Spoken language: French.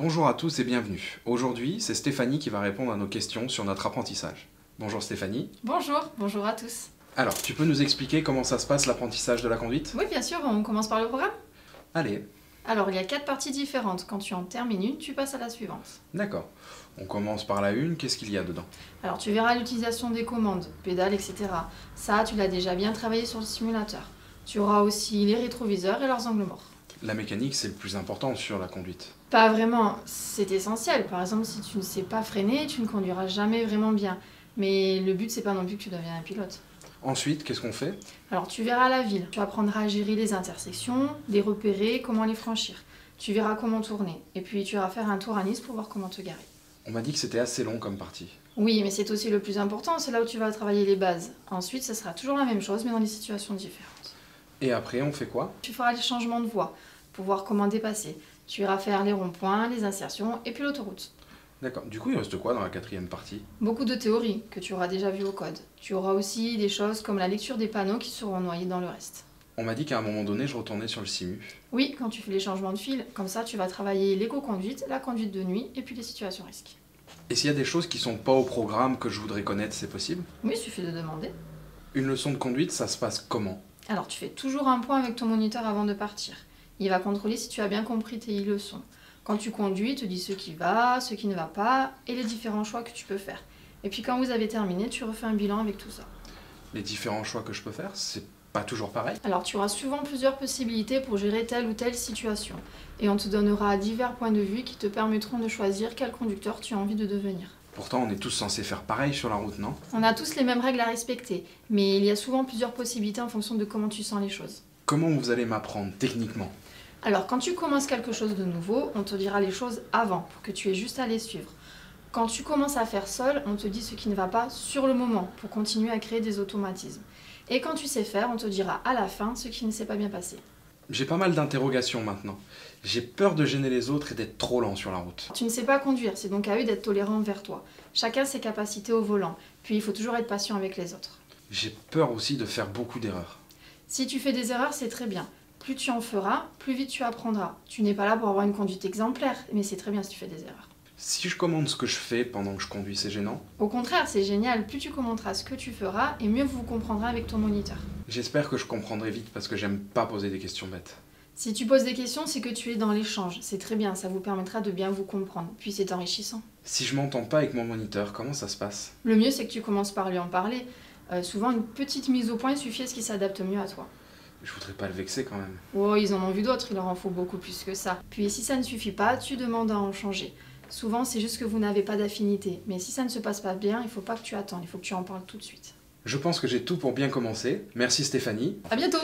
Bonjour à tous et bienvenue. Aujourd'hui, c'est Stéphanie qui va répondre à nos questions sur notre apprentissage. Bonjour Stéphanie. Bonjour à tous. Alors, tu peux nous expliquer comment ça se passe l'apprentissage de la conduite? Oui, bien sûr, on commence par le programme. Allez, Alors, il y a 4 parties différentes. Quand tu en termines une, tu passes à la suivante. d'accord. On commence par la une, qu'est-ce qu'il y a dedans? Alors, tu verras l'utilisation des commandes, pédales, etc. Ça, tu l'as déjà bien travaillé sur le simulateur. Tu auras aussi les rétroviseurs et leurs angles morts. La mécanique, c'est le plus important sur la conduite. Pas vraiment, c'est essentiel. Par exemple, si tu ne sais pas freiner, tu ne conduiras jamais vraiment bien. Mais le but, c'est pas non plus que tu deviennes un pilote. Ensuite, qu'est-ce qu'on fait? Alors, tu verras la ville. Tu apprendras à gérer les intersections, les repérer, comment les franchir. Tu verras comment tourner. Et puis, tu iras faire un tour à Nice pour voir comment te garer. On m'a dit que c'était assez long comme partie. Oui, mais c'est aussi le plus important, c'est là où tu vas travailler les bases. Ensuite, ça sera toujours la même chose, mais dans des situations différentes. Et après, on fait quoi? Tu feras les changements de voie pour voir comment dépasser. Tu iras faire les ronds-points, les insertions et puis l'autoroute. D'accord. Du coup, il reste quoi dans la quatrième partie? Beaucoup de théories que tu auras déjà vues au code. Tu auras aussi des choses comme la lecture des panneaux qui seront noyées dans le reste. On m'a dit qu'à un moment donné, je retournais sur le simu. Oui, quand tu fais les changements de fil, comme ça tu vas travailler l'éco-conduite, la conduite de nuit et puis les situations risques. Et s'il y a des choses qui sont pas au programme que je voudrais connaître, c'est possible? Oui, il suffit de demander. Une leçon de conduite, ça se passe comment? Alors tu fais toujours un point avec ton moniteur avant de partir. Il va contrôler si tu as bien compris tes leçons. Quand tu conduis, il te dit ce qui va, ce qui ne va pas et les différents choix que tu peux faire. Et puis quand vous avez terminé, tu refais un bilan avec tout ça. Les différents choix que je peux faire, c'est pas toujours pareil? Alors tu auras souvent plusieurs possibilités pour gérer telle ou telle situation. Et on te donnera divers points de vue qui te permettront de choisir quel conducteur tu as envie de devenir. Pourtant, on est tous censés faire pareil sur la route, non? On a tous les mêmes règles à respecter, mais il y a souvent plusieurs possibilités en fonction de comment tu sens les choses. Comment vous allez m'apprendre techniquement? Alors quand tu commences quelque chose de nouveau, on te dira les choses avant pour que tu aies juste à les suivre. Quand tu commences à faire seul, on te dit ce qui ne va pas sur le moment pour continuer à créer des automatismes. Et quand tu sais faire, on te dira à la fin ce qui ne s'est pas bien passé. J'ai pas mal d'interrogations maintenant. J'ai peur de gêner les autres et d'être trop lent sur la route. Tu ne sais pas conduire, c'est donc à eux d'être tolérants envers toi. Chacun a ses capacités au volant, puis il faut toujours être patient avec les autres. J'ai peur aussi de faire beaucoup d'erreurs. Si tu fais des erreurs, c'est très bien. Plus tu en feras, plus vite tu apprendras. Tu n'es pas là pour avoir une conduite exemplaire, mais c'est très bien si tu fais des erreurs. Si je commande ce que je fais pendant que je conduis, c'est gênant? Au contraire, c'est génial. Plus tu commenteras ce que tu feras, et mieux vous comprendrez avec ton moniteur. J'espère que je comprendrai vite parce que j'aime pas poser des questions bêtes. Si tu poses des questions, c'est que tu es dans l'échange. C'est très bien, ça vous permettra de bien vous comprendre. Puis c'est enrichissant. Si je m'entends pas avec mon moniteur, comment ça se passe? Le mieux, c'est que tu commences par lui en parler. Souvent, une petite mise au point suffit à ce qu'il s'adapte mieux à toi. Je voudrais pas le vexer quand même. Oh, ils en ont vu d'autres, il leur en faut beaucoup plus que ça. Puis si ça ne suffit pas, tu demandes à en changer. Souvent, c'est juste que vous n'avez pas d'affinité. Mais si ça ne se passe pas bien, il faut pas que tu attendes, il faut que tu en parles tout de suite. Je pense que j'ai tout pour bien commencer. Merci Stéphanie. À bientôt!